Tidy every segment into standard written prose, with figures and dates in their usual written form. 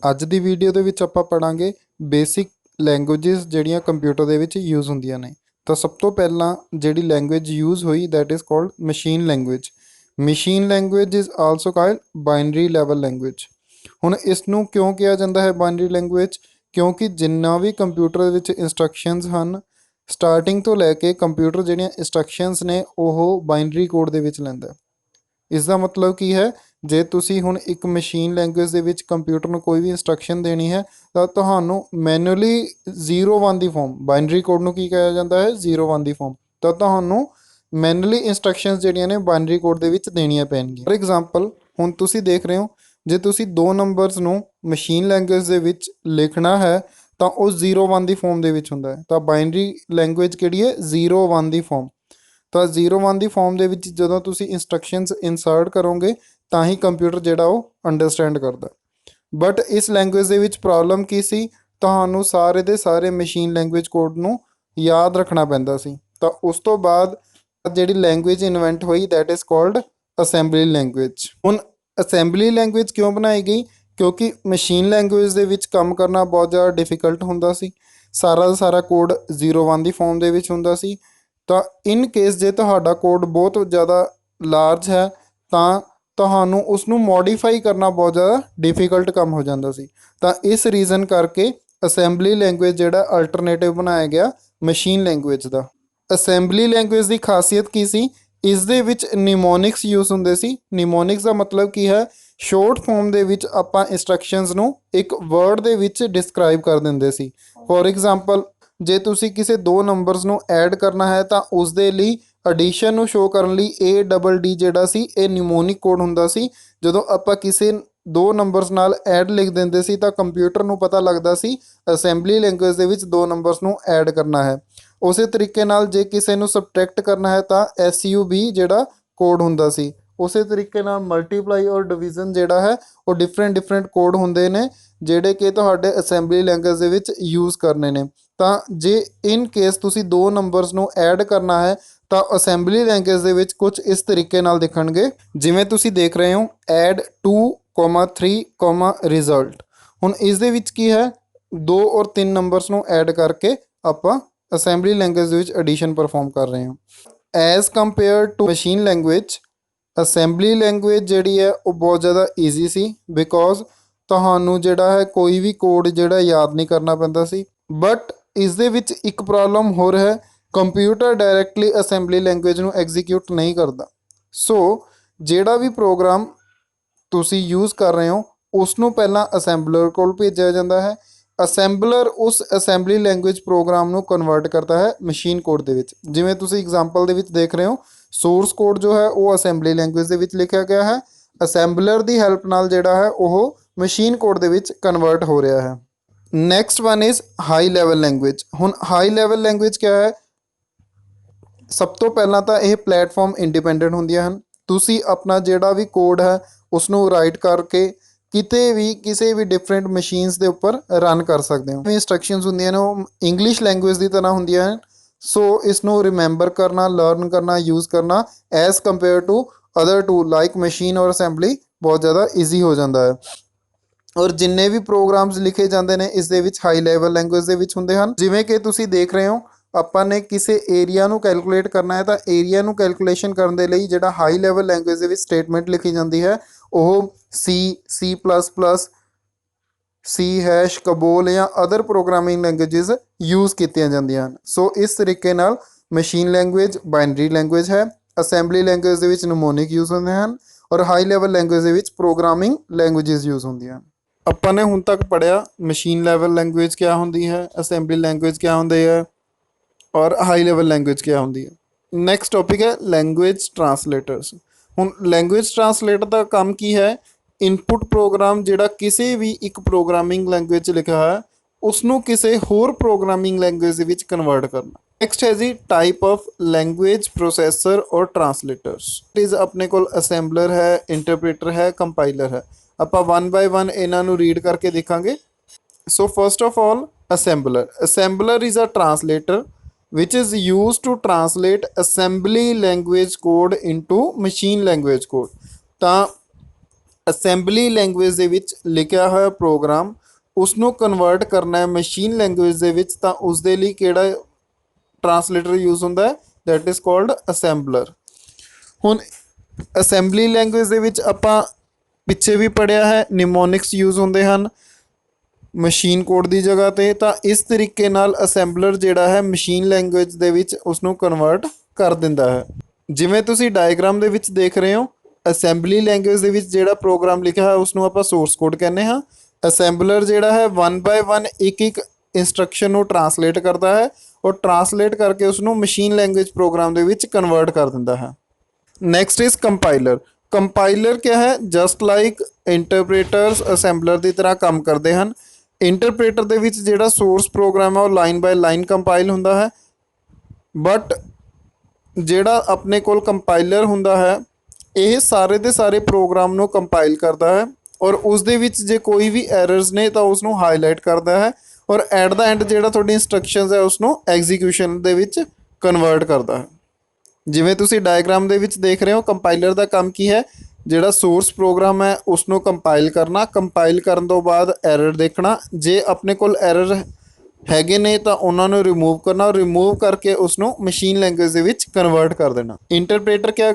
ਅੱਜ ਦੀ ਵੀਡੀਓ ਦੇ ਵਿੱਚ ਆਪਾਂ ਪੜਾਂਗੇ ਬੇਸਿਕ ਲੈਂਗੁਏजेस ਜਿਹੜੀਆਂ ਕੰਪਿਊਟਰ ਦੇ ਵਿੱਚ ਯੂਜ਼ ਹੁੰਦੀਆਂ ਨੇ। ਤਾਂ ਸਭ ਤੋਂ ਪਹਿਲਾਂ ਜਿਹੜੀ ਲੈਂਗੁਏਜ ਯੂਜ਼ ਹੋਈ that is called machine language. Machine language is also called binary level language. ਹੁਣ ਇਸ ਨੂੰ ਕਿਉਂ ਕਿਹਾ ਜਾਂਦਾ ਹੈ ਬਾਈਨਰੀ ਲੈਂਗੁਏਜ? ਕਿਉਂਕਿ ਜਿੰਨਾ ਵੀ ਕੰਪਿਊਟਰ ਦੇ ਵਿੱਚ ਇੰਸਟਰਕਸ਼ਨਸ ਹਨ, ਸਟਾਰਟਿੰਗ ਤੋਂ ਲੈ ਕੇ ਕੰਪਿਊਟਰ ਜਿਹੜੀਆਂ ਇੰਸਟਰਕਸ਼ਨਸ ਨੇ ਉਹ ਬਾਈਨਰੀ ਕੋਡ ਦੇ ਵਿੱਚ ਲੈਂਦਾ। ਇਸ ਦਾ ਮਤਲਬ ਕੀ ਹੈ, ਜੇ ਤੁਸੀਂ ਹੁਣ ਇੱਕ ਮਸ਼ੀਨ ਲੈਂਗੁਏਜ ਦੇ ਵਿੱਚ ਕੰਪਿਊਟਰ ਨੂੰ ਕੋਈ ਵੀ ਇੰਸਟਰਕਸ਼ਨ ਦੇਣੀ ਹੈ ਤਾਂ ਤੁਹਾਨੂੰ ਮੈਨੂਅਲੀ 0 1 ਦੀ ਫਾਰਮ, ਬਾਈਨਰੀ ਕੋਡ ਨੂੰ ਕੀ ਕਿਹਾ ਜਾਂਦਾ ਹੈ 0 1 ਦੀ ਫਾਰਮ, ਤਾਂ ਤੁਹਾਨੂੰ ਮੈਨੂਅਲੀ ਇੰਸਟਰਕਸ਼ਨਸ ਜਿਹੜੀਆਂ ਨੇ ਬਾਈਨਰੀ ਕੋਡ ਦੇ ਵਿੱਚ ਦੇਣੀਆਂ ਪੈਣਗੀਆਂ। ਫੋਰ ਐਗਜ਼ਾਮਪਲ ਹੁਣ ਤੁਸੀਂ ਦੇਖ ਰਹੇ ਹੋ, ਜੇ ਤੁਸੀਂ ਦੋ ਨੰਬਰਸ ਨੂੰ ਮਸ਼ੀਨ ਲੈਂਗੁਏਜ ਦੇ ਵਿੱਚ ਲਿਖਣਾ ਹੈ ਤਾਂ ਉਹ 0 1 ਦੀ ਫਾਰਮ ਦੇ ਵਿੱਚ ਹੁੰਦਾ ਹੈ। ਤਾਂ ਬਾਈਨਰੀ ਲੈਂਗੁਏਜ ਕਿਹੜੀ ਹੈ 0 1 ਦੀ ਫਾਰਮ। ਤਾਂ 0 1 ਦੀ ਫਾਰਮ ਦੇ ਵਿੱਚ ਜਦੋਂ ਤੁਸੀਂ ਇੰਸਟਰਕਸ਼ਨਸ ਇਨਸਰਟ ਕਰੋਗੇ ਤਾਂ ਹੀ ਕੰਪਿਊਟਰ ਜਿਹੜਾ ਉਹ ਅੰਡਰਸਟੈਂਡ ਕਰਦਾ। ਬਟ ਇਸ ਲੈਂਗੁਏਜ ਦੇ ਵਿੱਚ ਪ੍ਰੋਬਲਮ ਕੀ ਸੀ, ਤੁਹਾਨੂੰ ਸਾਰੇ ਦੇ ਸਾਰੇ ਮਸ਼ੀਨ ਲੈਂਗੁਏਜ ਕੋਡ ਨੂੰ ਯਾਦ ਰੱਖਣਾ ਪੈਂਦਾ ਸੀ। ਤਾਂ ਉਸ ਤੋਂ ਬਾਅਦ ਜਿਹੜੀ ਲੈਂਗੁਏਜ ਇਨਵੈਂਟ ਹੋਈ that is called assembly language. ਹੁਣ ਅਸੈਂਬਲੀ ਲੈਂਗੁਏਜ ਕਿਉਂ ਬਣਾਈ ਗਈ? ਕਿਉਂਕਿ ਮਸ਼ੀਨ ਲੈਂਗੁਏਜ ਦੇ ਵਿੱਚ ਕੰਮ ਕਰਨਾ ਬਹੁਤ ਜ਼ਿਆਦਾ ਡਿਫਿਕਲਟ ਹੁੰਦਾ ਸੀ। ਸਾਰਾ ਦਾ ਸਾਰਾ ਕੋਡ 0 1 ਦੀ ਫਾਰਮ ਦੇ ਵਿੱਚ ਹੁੰਦਾ ਸੀ। ਤਾਂ ਇਨ ਕੇਸ ਜੇ ਤੁਹਾਡਾ ਕੋਡ ਬਹੁਤ ਜ਼ਿਆਦਾ ਲਾਰਜ ਹੈ ਤਾਂ ਤੁਹਾਨੂੰ ਉਸ ਨੂੰ ਮੋਡੀਫਾਈ ਕਰਨਾ ਬਹੁਤ ਜ਼ਿਆਦਾ ਡਿਫਿਕਲਟ ਕੰਮ ਹੋ ਜਾਂਦਾ ਸੀ। ਤਾਂ ਇਸ ਰੀਜ਼ਨ ਕਰਕੇ ਅਸੈਂਬਲੀ ਲੈਂਗੁਏਜ ਜਿਹੜਾ ਅਲਟਰਨੇਟਿਵ ਬਣਾਇਆ ਗਿਆ ਮਸ਼ੀਨ ਲੈਂਗੁਏਜ ਦਾ। ਅਸੈਂਬਲੀ ਲੈਂਗੁਏਜ ਦੀ ਖਾਸੀਅਤ ਕੀ ਸੀ? ਇਸ ਦੇ ਵਿੱਚ ਨਿਮੋਨਿਕਸ ਯੂਜ਼ ਹੁੰਦੇ ਸੀ। ਨਿਮੋਨਿਕਸ ਦਾ ਮਤਲਬ ਕੀ ਹੈ, ਸ਼ੋਰਟ ਫਾਰਮ ਦੇ ਵਿੱਚ ਆਪਾਂ ਇੰਸਟਰਕਸ਼ਨਸ ਨੂੰ ਇੱਕ ਵਰਡ ਦੇ ਵਿੱਚ ਡਿਸਕ੍ਰਾਈਬ ਕਰ ਦਿੰਦੇ ਸੀ। ਫੋਰ ਐਗਜ਼ਾਮਪਲ ਜੇ ਤੁਸੀਂ ਕਿਸੇ ਦੋ ਨੰਬਰਸ ਨੂੰ ਐਡ ਕਰਨਾ ਹੈ ਤਾਂ ਉਸ ਦੇ ਲਈ ਐਡੀਸ਼ਨ ਨੂੰ ਸ਼ੋ ਕਰਨ ਲਈ ADD ਜਿਹੜਾ ਸੀ ਇਹ ਨਿਮੋਨਿਕ ਕੋਡ ਹੁੰਦਾ ਸੀ। ਜਦੋਂ ਆਪਾਂ ਕਿਸੇ ਦੋ ਨੰਬਰਸ ਨਾਲ ਐਡ ਲਿਖ ਦਿੰਦੇ ਸੀ ਤਾਂ ਕੰਪਿਊਟਰ ਨੂੰ ਪਤਾ ਲੱਗਦਾ ਸੀ ਅਸੈਂਬਲੀ ਲੈਂਗੁਏਜ ਦੇ ਵਿੱਚ ਦੋ ਨੰਬਰਸ ਨੂੰ ਐਡ ਕਰਨਾ ਹੈ। ਉਸੇ ਤਰੀਕੇ ਨਾਲ ਜੇ ਕਿਸੇ ਨੂੰ ਸਬਟਰੈਕਟ ਕਰਨਾ ਹੈ ਤਾਂ SUB ਜਿਹੜਾ ਕੋਡ ਹੁੰਦਾ ਸੀ। ਉਸੇ ਤਰੀਕੇ ਨਾਲ ਮਲਟੀਪਲਾਈ ਔਰ ਡਿਵੀਜ਼ਨ ਜਿਹੜਾ ਹੈ ਉਹ ਡਿਫਰੈਂਟ ਕੋਡ ਹੁੰਦੇ ਨੇ ਜਿਹੜੇ ਕਿ ਤੁਹਾਡੇ ਅਸੈਂਬਲੀ ਲੈਂਗੁਏਜ ਦੇ ਵਿੱਚ ਯੂਜ਼ ਕਰਨੇ ਨੇ। ਤਾਂ ਜੇ ਇਨ ਕੇਸ ਤੁਸੀਂ ਦੋ ਨੰਬਰਸ ਨੂੰ ਐਡ ਕਰਨਾ ਹੈ ਤਾਂ ਅਸੈਂਬਲੀ ਲੈਂਗੁਏਜ ਦੇ ਵਿੱਚ ਕੁਝ ਇਸ ਤਰੀਕੇ ਨਾਲ ਦਿਖਣਗੇ, ਜਿਵੇਂ ਤੁਸੀਂ ਦੇਖ ਰਹੇ ਹੋ ਐਡ 2, 3, ਰਿਜ਼ਲਟ। ਹੁਣ ਇਸ ਦੇ ਵਿੱਚ ਕੀ ਹੈ, 2 ਔਰ 3 ਨੰਬਰਸ ਨੂੰ ਐਡ ਕਰਕੇ ਆਪਾਂ ਅਸੈਂਬਲੀ ਲੈਂਗੁਏਜ ਦੇ ਵਿੱਚ ਐਡੀਸ਼ਨ ਪਰਫਾਰਮ ਕਰ ਰਹੇ ਹਾਂ। As compare to machine language, assembly language ਜਿਹੜੀ ਹੈ ਉਹ ਬਹੁਤ ਜ਼ਿਆਦਾ ਈਜ਼ੀ ਸੀ ਬਿਕੋਜ਼ ਤੁਹਾਨੂੰ ਜਿਹੜਾ ਹੈ ਕੋਈ ਵੀ ਕੋਡ ਜਿਹੜਾ ਯਾਦ ਨਹੀਂ ਕਰਨਾ ਪੈਂਦਾ ਸੀ। ਬਟ ਇਸ ਦੇ ਵਿੱਚ ਇੱਕ ਪ੍ਰੋਬਲਮ ਹੋਰ ਹੈ, ਕੰਪਿਊਟਰ ਡਾਇਰੈਕਟਲੀ ਅਸੈਂਬਲੀ ਲੈਂਗੁਏਜ ਨੂੰ ਐਗਜ਼ੀਕਿਊਟ ਨਹੀਂ ਕਰਦਾ। ਸੋ ਜਿਹੜਾ ਵੀ ਪ੍ਰੋਗਰਾਮ ਤੁਸੀਂ ਯੂਜ਼ ਕਰ ਰਹੇ ਹੋ ਉਸ ਨੂੰ ਪਹਿਲਾਂ ਅਸੈਂਬਲਰ ਕੋਲ ਭੇਜਿਆ ਜਾਂਦਾ ਹੈ। ਅਸੈਂਬਲਰ ਉਸ ਅਸੈਂਬਲੀ ਲੈਂਗੁਏਜ ਪ੍ਰੋਗਰਾਮ ਨੂੰ ਕਨਵਰਟ ਕਰਦਾ ਹੈ ਮਸ਼ੀਨ ਕੋਡ ਦੇ ਵਿੱਚ। ਜਿਵੇਂ ਤੁਸੀਂ ਐਗਜ਼ਾਮਪਲ ਦੇ ਵਿੱਚ ਦੇਖ ਰਹੇ ਹੋ, ਸੋਰਸ ਕੋਡ ਜੋ ਹੈ ਉਹ ਅਸੈਂਬਲੀ ਲੈਂਗੁਏਜ ਦੇ ਵਿੱਚ ਲਿਖਿਆ ਗਿਆ ਹੈ, ਅਸੈਂਬਲਰ ਦੀ ਹੈਲਪ ਨਾਲ ਜਿਹੜਾ ਹੈ ਉਹ ਮਸ਼ੀਨ ਕੋਡ ਦੇ ਵਿੱਚ ਕਨਵਰਟ ਹੋ ਰਿਹਾ ਹੈ। Next one is high level language. ਹੁਣ ਹਾਈ ਲੈਵਲ ਲੈਂਗੁਏਜ ਕਿਆ ਹੈ? ਸਭ ਤੋਂ ਪਹਿਲਾਂ ਤਾਂ ਇਹ ਪਲੇਟਫਾਰਮ ਇੰਡੀਪੈਂਡੈਂਟ ਹੁੰਦੀਆਂ ਹਨ। ਤੁਸੀਂ ਆਪਣਾ ਜਿਹੜਾ ਵੀ ਕੋਡ ਹੈ ਉਸ ਨੂੰ ਰਾਈਟ ਕਰਕੇ ਕਿਤੇ ਵੀ ਕਿਸੇ ਵੀ ਡਿਫਰੈਂਟ ਮਸ਼ੀਨਸ ਦੇ ਉੱਪਰ ਰਨ ਕਰ ਸਕਦੇ ਹੋ। ਇੰਸਟਰਕਸ਼ਨਸ ਹੁੰਦੀਆਂ ਨੇ ਉਹ ਇੰਗਲਿਸ਼ ਲੈਂਗੁਏਜ ਦੀ ਤਰ੍ਹਾਂ ਹੁੰਦੀਆਂ ਹਨ। ਸੋ ਇਸ ਨੂੰ ਰਿਮੈਂਬਰ ਕਰਨਾ, ਲਰਨ ਕਰਨਾ, ਯੂਜ਼ ਕਰਨਾ as compare to other to like machine ਔਰ ਅਸੈਂਬਲੀ ਬਹੁਤ ਜ਼ਿਆਦਾ ਈਜ਼ੀ ਹੋ ਜਾਂਦਾ ਹੈ। ਔਰ ਜਿੰਨੇ ਵੀ ਪ੍ਰੋਗਰਾਮਸ ਲਿਖੇ ਜਾਂਦੇ ਨੇ ਇਸ ਦੇ ਵਿੱਚ ਹਾਈ ਲੈਵਲ ਲੈਂਗੁਏਜ ਦੇ ਵਿੱਚ ਹੁੰਦੇ ਹਨ। ਜਿਵੇਂ ਕਿ ਤੁਸੀਂ ਦੇਖ ਰਹੇ ਹੋ, ਆਪਾਂ ਨੇ ਕਿਸੇ ਏਰੀਆ ਨੂੰ ਕੈਲਕੂਲੇਟ ਕਰਨਾ ਹੈ ਤਾਂ ਏਰੀਆ ਨੂੰ ਕੈਲਕੂਲੇਸ਼ਨ ਕਰਨ ਦੇ ਲਈ ਜਿਹੜਾ ਹਾਈ ਲੈਵਲ ਲੈਂਗੁਏਜ ਦੇ ਵਿੱਚ ਸਟੇਟਮੈਂਟ ਲਿਖੀ ਜਾਂਦੀ ਹੈ ਉਹ C++, C#, ਕਬੋਲ ਜਾਂ ਅਦਰ ਪ੍ਰੋਗਰਾਮਿੰਗ ਲੈਂਗੁਏਜਸ ਯੂਜ਼ ਕੀਤੀਆਂ ਜਾਂਦੀਆਂ ਹਨ। ਸੋ ਇਸ ਤਰੀਕੇ ਨਾਲ ਮਸ਼ੀਨ ਲੈਂਗੁਏਜ ਬਾਈਨਰੀ ਲੈਂਗੁਏਜ ਹੈ, ਅਸੈਂਬਲੀ ਲੈਂਗੁਏਜ ਦੇ ਵਿੱਚ ਨਿਮੋਨਿਕ ਯੂਜ਼ ਹੁੰਦੇ ਹਨ ਔਰ ਹਾਈ ਲੈਵਲ ਲੈਂਗੁਏਜ ਦੇ ਵਿੱਚ ਪ੍ਰੋਗਰਾਮਿੰਗ ਲੈਂਗੁਏਜਸ ਯੂਜ਼ ਹੁੰਦੀਆਂ ਹਨ। ਆਪਾਂ ਨੇ ਹੁਣ ਤੱਕ ਪੜ੍ਹਿਆ ਮਸ਼ੀਨ ਲੈਵਲ ਲੈਂਗੁਏਜ ਕਿਆ ਹੁੰਦੀ ਹੈ, ਅਸੈਂਬਲੀ ਲੈਂਗੁਏਜ ਕਿਆ ਹੁੰਦੀ ਹੈ ਔਰ ਹਾਈ ਲੈਵਲ ਲੈਂਗੁਏਜ ਕਿਆ ਹੁੰਦੀ ਹੈ। ਨੈਕਸਟ ਟੌਪਿਕ ਹੈ ਲੈਂਗੁਏਜ ਟਰਾਂਸਲੇਟਰਸ। ਹੁਣ ਲੈਂਗੁਏਜ ਟਰਾਂਸਲੇਟਰ ਦਾ ਕੰਮ ਕੀ ਹੈ? ਇਨਪੁਟ ਪ੍ਰੋਗਰਾਮ ਜਿਹੜਾ ਕਿਸੇ ਵੀ ਇੱਕ ਪ੍ਰੋਗਰਾਮਿੰਗ ਲੈਂਗੁਏਜ 'ਚ ਲਿਖਿਆ ਹੋਇਆ ਉਸ ਨੂੰ ਕਿਸੇ ਹੋਰ ਪ੍ਰੋਗਰਾਮਿੰਗ ਲੈਂਗੁਏਜ ਦੇ ਵਿੱਚ ਕਨਵਰਟ ਕਰਨਾ। ਨੈਕਸਟ ਹੈ ਜੀ ਟਾਈਪ ਆਫ ਲੈਂਗੁਏਜ ਪ੍ਰੋਸੈਸਰ ਔਰ ਟਰਾਂਸਲੇਟਰਸ। ਇਜ਼ ਆਪਣੇ ਕੋਲ ਅਸੈਂਬਲਰ ਹੈ, ਇੰਟਰਪ੍ਰੀਟਰ ਹੈ, ਕੰਪਾਈਲਰ ਹੈ। ਆਪਾਂ 1 ਬਾਏ 1 ਇਹਨਾਂ ਨੂੰ ਰੀਡ ਕਰਕੇ ਦੇਖਾਂਗੇ। So first of all assembler. Assembler is a translator which is used to translate assembly language code into machine language code। ਤਾਂ ਅਸੈਂਬਲੀ ਲੈਂਗੁਏਜ ਦੇ ਵਿੱਚ ਲਿਖਿਆ ਹੋਇਆ ਪ੍ਰੋਗਰਾਮ ਉਸਨੂੰ ਕਨਵਰਟ ਕਰਨਾ ਹੈ ਮਸ਼ੀਨ ਲੈਂਗੁਏਜ ਦੇ ਵਿੱਚ, ਤਾਂ ਉਸ ਦੇ ਲਈ ਕਿਹੜਾ ਟਰਾਂਸਲੇਟਰ ਯੂਜ਼ ਹੁੰਦਾ ਹੈ? That is called assembler. ਹੁਣ ਅਸੈਂਬਲੀ ਲੈਂਗੁਏਜ ਦੇ ਵਿੱਚ ਆਪਾਂ ਪਿੱਛੇ ਵੀ ਪੜ੍ਹਿਆ ਹੈ ਨਿਮੋਨਿਕਸ ਯੂਜ਼ ਹੁੰਦੇ ਹਨ ਮਸ਼ੀਨ ਕੋਡ ਦੀ ਜਗ੍ਹਾ 'ਤੇ, ਤਾਂ ਇਸ ਤਰੀਕੇ ਨਾਲ ਅਸੈਂਬਲਰ ਜਿਹੜਾ ਹੈ ਮਸ਼ੀਨ ਲੈਂਗੁਏਜ ਦੇ ਵਿੱਚ ਉਸਨੂੰ ਕਨਵਰਟ ਕਰ ਦਿੰਦਾ ਹੈ। ਜਿਵੇਂ ਤੁਸੀਂ ਡਾਇਗਰਾਮ ਦੇ ਵਿੱਚ ਦੇਖ ਰਹੇ ਹੋ, ਅਸੈਂਬਲੀ ਲੈਂਗੁਏਜ ਦੇ ਵਿੱਚ ਜਿਹੜਾ ਪ੍ਰੋਗਰਾਮ ਲਿਖਿਆ ਹੈ ਉਸਨੂੰ ਆਪਾਂ ਸੋਰਸ ਕੋਡ ਕਹਿੰਦੇ ਹਾਂ। ਅਸੈਂਬਲਰ ਜਿਹੜਾ ਹੈ 1 ਬਾਏ 1 ਇੱਕ ਇੱਕ ਇੰਸਟਰਕਸ਼ਨ ਨੂੰ ਟਰਾਂਸਲੇਟ ਕਰਦਾ ਹੈ ਔਰ ਟਰਾਂਸਲੇਟ ਕਰਕੇ ਉਸਨੂੰ ਮਸ਼ੀਨ ਲੈਂਗੁਏਜ ਪ੍ਰੋਗਰਾਮ ਦੇ ਵਿੱਚ ਕਨਵਰਟ ਕਰ ਦਿੰਦਾ ਹੈ। Next is compiler. ਕੰਪਾਈਲਰ ਕਿਆ ਹੈ? ਜਸਟ ਲਾਈਕ ਇੰਟਰਪ੍ਰੇਟਰਸ ਅਸੈਂਬਲਰ ਦੀ ਤਰ੍ਹਾਂ ਕੰਮ ਕਰਦੇ ਹਨ। ਇੰਟਰਪ੍ਰੇਟਰ ਦੇ ਵਿੱਚ ਜਿਹੜਾ ਸੋਰਸ ਪ੍ਰੋਗਰਾਮ ਹੈ ਉਹ ਲਾਈਨ ਬਾਏ ਲਾਈਨ ਕੰਪਾਈਲ ਹੁੰਦਾ ਹੈ, ਬਟ ਜਿਹੜਾ ਆਪਣੇ ਕੋਲ ਕੰਪਾਈਲਰ ਹੁੰਦਾ ਹੈ ਇਹ ਸਾਰੇ ਦੇ ਸਾਰੇ ਪ੍ਰੋਗਰਾਮ ਨੂੰ ਕੰਪਾਈਲ ਕਰਦਾ ਹੈ ਔਰ ਉਸ ਦੇ ਵਿੱਚ ਜੇ ਕੋਈ ਵੀ ਐਰਰਸ ਨੇ ਤਾਂ ਉਸ ਨੂੰ ਹਾਈਲਾਈਟ ਕਰਦਾ ਹੈ ਔਰ ਐਟ ਦਾ ਐਂਡ ਜਿਹੜਾ ਤੁਹਾਡੀ ਇੰਸਟਰਕਸ਼ਨਸ ਹੈ ਉਸ ਨੂੰ ਐਗਜ਼ੀਕਿਊਸ਼ਨ ਦੇ ਵਿੱਚ ਕਨਵਰਟ ਕਰਦਾ ਹੈ। ਜਿਵੇਂ ਤੁਸੀਂ ਡਾਇਗਰਾਮ ਦੇ ਵਿੱਚ ਦੇਖ ਰਹੇ ਹੋ, ਕੰਪਾਈਲਰ ਦਾ ਕੰਮ ਕੀ ਹੈ? ਜਿਹੜਾ ਸੋਰਸ ਪ੍ਰੋਗਰਾਮ ਹੈ ਉਸ ਨੂੰ ਕੰਪਾਈਲ ਕਰਨਾ, ਕੰਪਾਈਲ ਕਰਨ ਤੋਂ ਬਾਅਦ ਐਰਰ ਦੇਖਣਾ, ਜੇ ਆਪਣੇ ਕੋਲ ਐਰਰ ਹੈਗੇ ਨੇ ਤਾਂ ਉਹਨਾਂ ਨੂੰ ਰਿਮੂਵ ਕਰਨਾ ਔਰ ਰਿਮੂਵ ਕਰਕੇ ਉਸ ਨੂੰ ਮਸ਼ੀਨ ਲੈਂਗੁਏਜ ਦੇ ਵਿੱਚ ਕਨਵਰਟ ਕਰ ਦੇਣਾ। ਇੰਟਰਪ੍ਰੇਟਰ ਕਿਆ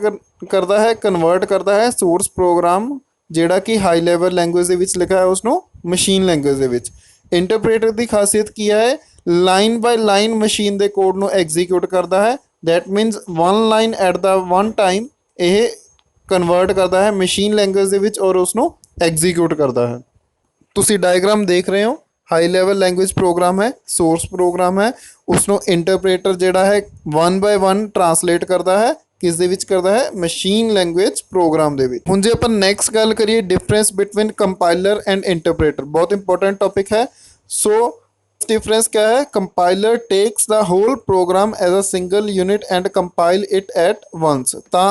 ਕਰਦਾ ਹੈ? ਕਨਵਰਟ ਕਰਦਾ ਹੈ ਸੋਰਸ ਪ੍ਰੋਗਰਾਮ ਜਿਹੜਾ ਕਿ ਹਾਈ ਲੈਵਲ ਲੈਂਗੁਏਜ ਦੇ ਵਿੱਚ ਲਿਖਿਆ ਹੈ ਉਸਨੂੰ ਮਸ਼ੀਨ ਲੈਂਗੁਏਜ ਦੇ ਵਿੱਚ। ਇੰਟਰਪ੍ਰੇਟਰ ਦੀ ਖਾਸੀਅਤ ਕੀ ਹੈ? ਲਾਈਨ ਬਾਈ ਲਾਈਨ ਮਸ਼ੀਨ ਦੇ ਕੋਡ ਨੂੰ ਐਗਜ਼ੀਕਿਊਟ ਕਰਦਾ ਹੈ। That means one line at the one time ਇਹ ਕਨਵਰਟ ਕਰਦਾ ਹੈ ਮਸ਼ੀਨ ਲੈਂਗੁਏਜ ਦੇ ਵਿੱਚ ਔਰ ਉਸਨੂੰ ਐਗਜ਼ੀਕਿਊਟ ਕਰਦਾ ਹੈ। ਤੁਸੀਂ ਡਾਇਗਰਾਮ ਦੇਖ ਰਹੇ ਹੋ, ਹਾਈ ਲੈਵਲ ਲੈਂਗੁਏਜ ਪ੍ਰੋਗਰਾਮ ਹੈ, ਸੋਰਸ ਪ੍ਰੋਗਰਾਮ ਹੈ, ਉਸਨੂੰ ਇੰਟਰਪ੍ਰੇਟਰ ਜਿਹੜਾ ਹੈ 1 ਬਾਏ 1 ਟਰਾਂਸਲੇਟ ਕਰਦਾ ਹੈ। ਕਿਸ ਦੇ ਵਿੱਚ ਕਰਦਾ ਹੈ? ਮਸ਼ੀਨ ਲੈਂਗੁਏਜ ਪ੍ਰੋਗਰਾਮ ਦੇ ਵਿੱਚ। ਹੁਣ ਜੇ ਆਪਾਂ ਨੈਕਸਟ ਗੱਲ ਕਰੀਏ difference between compiler and interpreter, ਬਹੁਤ ਇੰਪੋਰਟੈਂਟ ਟੌਪਿਕ ਹੈ। ਸੋ डिफरेंस क्या है? Compiler takes the whole program as a single unit and compile it at once. तो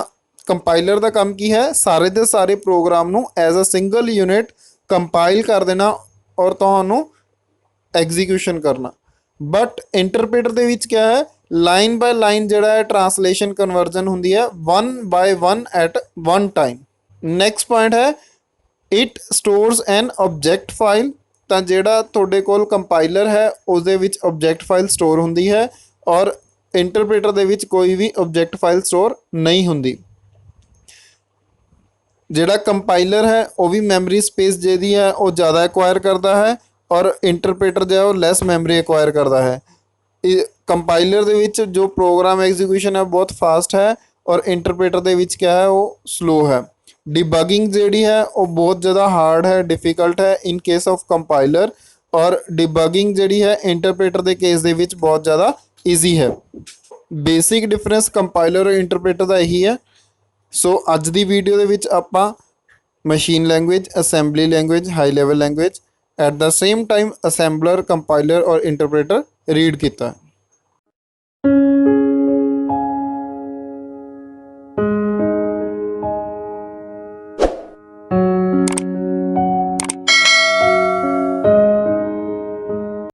कंपाइलर का काम की है? सारे दे सारे प्रोग्राम नू as a single unit compile कर देना और तुहानू एग्जीक्यूशन करना। बट इंटरप्रेटर दे विच क्या है? लाइन बाय लाइन जिहड़ा है ट्रांसलेशन कन्वर्जन हुंदी है 1 by 1 at one time. Next point है it stores an object file. ਤਾਂ ਜਿਹੜਾ ਤੁਹਾਡੇ ਕੋਲ ਕੰਪਾਈਲਰ ਹੈ ਉਸ ਦੇ ਵਿੱਚ ਆਬਜੈਕਟ ਫਾਈਲ ਸਟੋਰ ਹੁੰਦੀ ਹੈ ਔਰ ਇੰਟਰਪ੍ਰੇਟਰ ਦੇ ਵਿੱਚ ਕੋਈ ਵੀ ਆਬਜੈਕਟ ਫਾਈਲ ਸਟੋਰ ਨਹੀਂ ਹੁੰਦੀ। ਜਿਹੜਾ ਕੰਪਾਈਲਰ ਹੈ ਉਹ ਵੀ ਮੈਮਰੀ ਸਪੇਸ ਜਿਹਦੀ ਹੈ ਉਹ ਜ਼ਿਆਦਾ ਐਕਵਾਇਰ ਕਰਦਾ ਹੈ ਔਰ ਇੰਟਰਪ੍ਰੇਟਰ ਜਿਹੜਾ ਉਹ ਲੈਸ ਮੈਮਰੀ ਐਕਵਾਇਰ ਕਰਦਾ ਹੈ। ਇਹ ਕੰਪਾਈਲਰ ਦੇ ਵਿੱਚ ਜੋ ਪ੍ਰੋਗਰਾਮ ਐਗਜ਼ੀਕਿਊਸ਼ਨ ਹੈ ਬਹੁਤ ਫਾਸਟ ਹੈ ਔਰ ਇੰਟਰਪ੍ਰੇਟਰ ਦੇ ਵਿੱਚ ਕਿਆ ਹੈ? ਉਹ ਸਲੋ ਹੈ। डिबगिंग ਜਿਹੜੀ ਹੈ ਉਹ ਬਹੁਤ ਜ਼ਿਆਦਾ ਹਾਰਡ ਹੈ, ਡਿਫਿਕਲਟ ਹੈ ਇਨ ਕੇਸ ਆਫ ਕੰਪਾਈਲਰ ਔਰ ਡਿਬगिंग ਜਿਹੜੀ ਹੈ ਇੰਟਰਪ੍ਰੇਟਰ ਦੇ ਕੇਸ ਦੇ ਵਿੱਚ ਬਹੁਤ ਜ਼ਿਆਦਾ ਈਜ਼ੀ ਹੈ। ਬੇਸਿਕ ਡਿਫਰੈਂਸ ਕੰਪਾਈਲਰ ਔਰ ਇੰਟਰਪ੍ਰੇਟਰ ਦਾ ਇਹੀ ਹੈ। ਸੋ ਅੱਜ ਦੀ ਵੀਡੀਓ ਦੇ ਵਿੱਚ ਆਪਾਂ machine language, assembly language, high level language at the same time assembler, compiler ਔਰ ਇੰਟਰਪ੍ਰੇਟਰ ਰੀਡ ਕੀਤਾ।